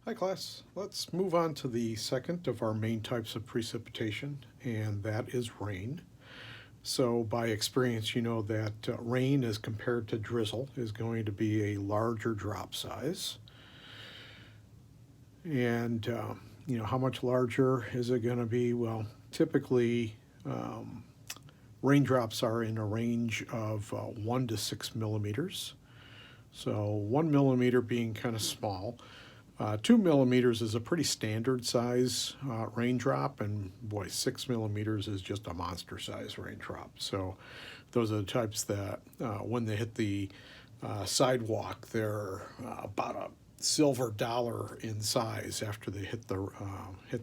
Hi class, let's move on to the second of our main types of precipitation, and that is rain. So by experience, you know that rain as compared to drizzle is going to be a larger drop size. And how much larger is it going to be? Well, typically raindrops are in a range of 1 to 6 millimeters. So 1 millimeter being kind of small. 2 millimeters is a pretty standard size raindrop, and boy, 6 millimeters is just a monster size raindrop. So those are the types that when they hit the sidewalk, they're about a silver dollar in size after they hit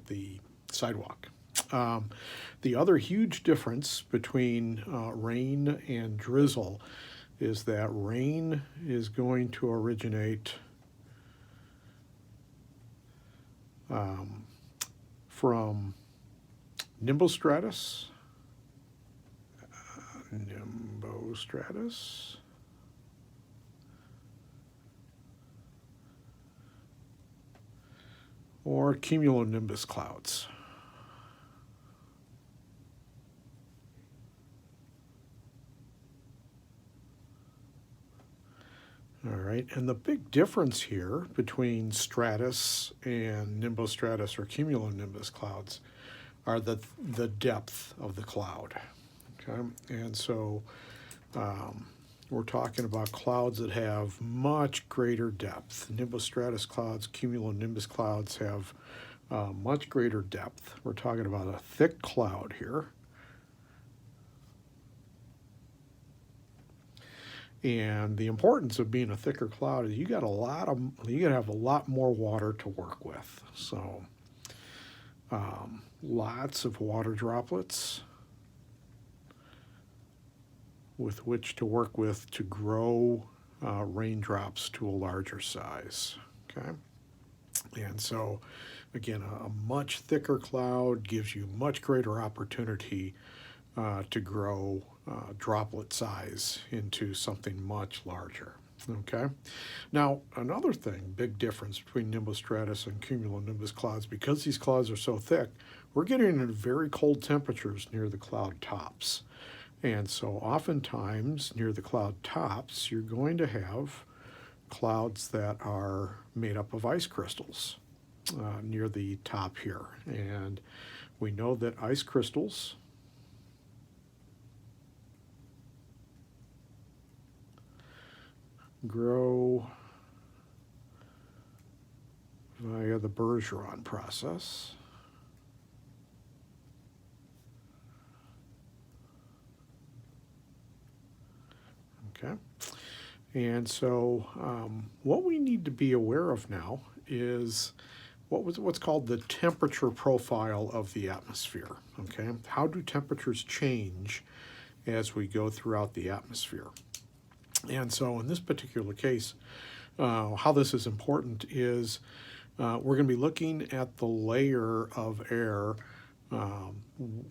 the sidewalk. The other huge difference between rain and drizzle is that rain is going to originate from nimbostratus, or cumulonimbus clouds. All right, and the big difference here between stratus and nimbostratus or cumulonimbus clouds are the depth of the cloud. Okay, and so we're talking about clouds that have much greater depth. Nimbostratus clouds, cumulonimbus clouds have much greater depth. We're talking about a thick cloud here. And the importance of being a thicker cloud is you got to have a lot more water to work with. So lots of water droplets with which to work with to grow raindrops to a larger size. Okay, and so again, a much thicker cloud gives you much greater opportunity to grow droplet size into something much larger. Okay, now another thing, big difference between nimbostratus and cumulonimbus clouds, because these clouds are so thick, we're getting into very cold temperatures near the cloud tops. And so oftentimes near the cloud tops, you're going to have clouds that are made up of ice crystals near the top here. And we know that ice crystals grow via the Bergeron process. Okay, and so what we need to be aware of now is what's called the temperature profile of the atmosphere. Okay, how do temperatures change as we go throughout the atmosphere? And so in this particular case, how this is important is we're going to be looking at the layer of air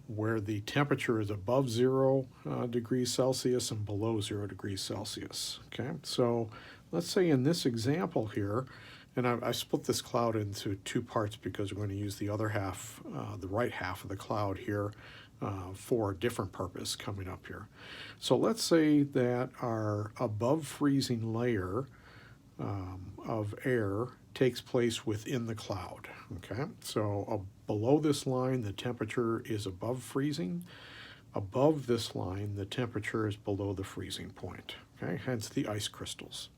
where the temperature is above 0 degrees Celsius and below 0 degrees Celsius. Okay, so let's say in this example here, and I split this cloud into two parts because we're going to use the other half, the right half of the cloud here, for a different purpose coming up here. So let's say that our above freezing layer of air takes place within the cloud. Okay, so below this line the temperature is above freezing. Above this line the temperature is below the freezing point. Okay, hence the ice crystals.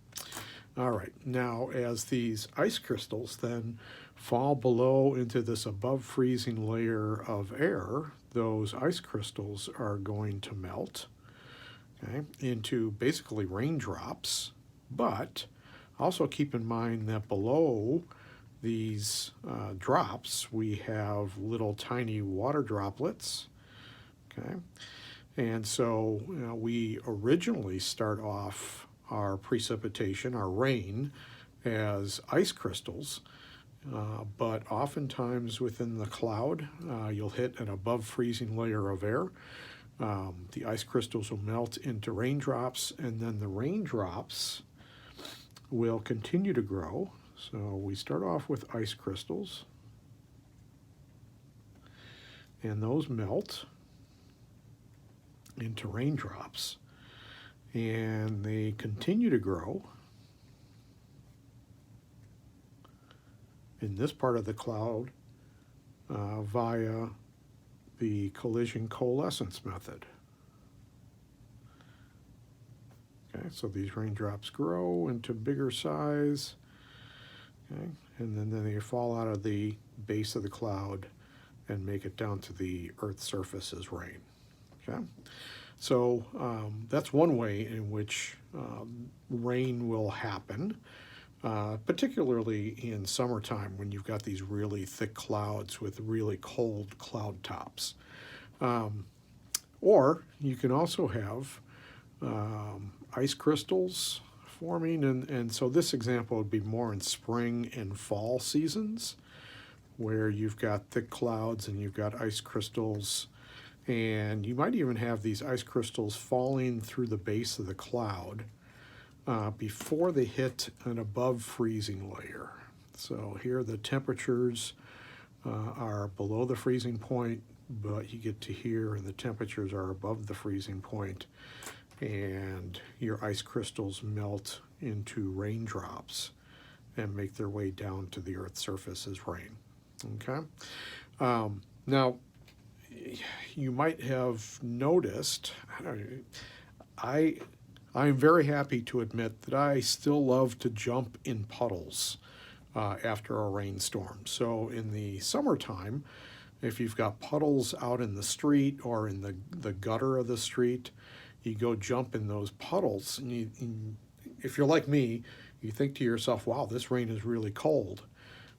All right, now as these ice crystals then fall below into this above freezing layer of air, those ice crystals are going to melt, okay, into basically raindrops. But also keep in mind that below these drops we have little tiny water droplets. Okay, and so we originally start off our precipitation, our rain, as ice crystals, but oftentimes within the cloud you'll hit an above freezing layer of air. The ice crystals will melt into raindrops, and then the raindrops will continue to grow. So we start off with ice crystals, and those melt into raindrops, and they continue to grow in this part of the cloud via the collision coalescence method. Okay, so these raindrops grow into bigger size, okay, and then they fall out of the base of the cloud and make it down to the Earth's surface as rain. Okay, so that's one way in which rain will happen, particularly in summertime when you've got these really thick clouds with really cold cloud tops. Or you can also have ice crystals forming, and so this example would be more in spring and fall seasons, where you've got thick clouds and you've got ice crystals, and you might even have these ice crystals falling through the base of the cloud before they hit an above freezing layer. So here the temperatures are below the freezing point, but you get to here and the temperatures are above the freezing point, and your ice crystals melt into raindrops and make their way down to the Earth's surface as rain. Okay. Now, you might have noticed, I'm very happy to admit that I still love to jump in puddles after a rainstorm. So in the summertime, if you've got puddles out in the street or in the gutter of the street, you go jump in those puddles, and if you're like me, you think to yourself, wow, this rain is really cold.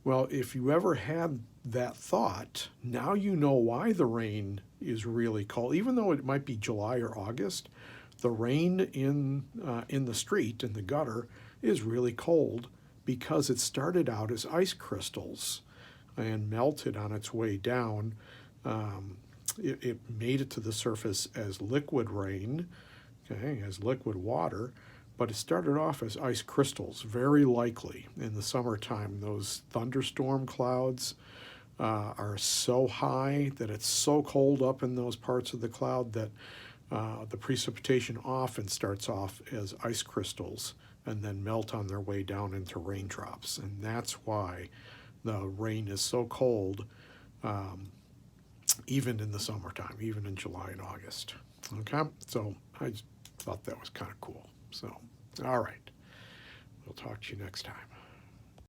Well, if you ever had that thought, now you know why the rain is really cold. Even though it might be July or August, the rain in the street, in the gutter, is really cold because it started out as ice crystals and melted on its way down. It made it to the surface as liquid rain, okay, as liquid water, but it started off as ice crystals, very likely. In the summertime, those thunderstorm clouds are so high that it's so cold up in those parts of the cloud that the precipitation often starts off as ice crystals and then melt on their way down into raindrops. And that's why the rain is so cold, even in the summertime, even in July and August. Okay, so I just thought that was kind of cool. So, all right, we'll talk to you next time.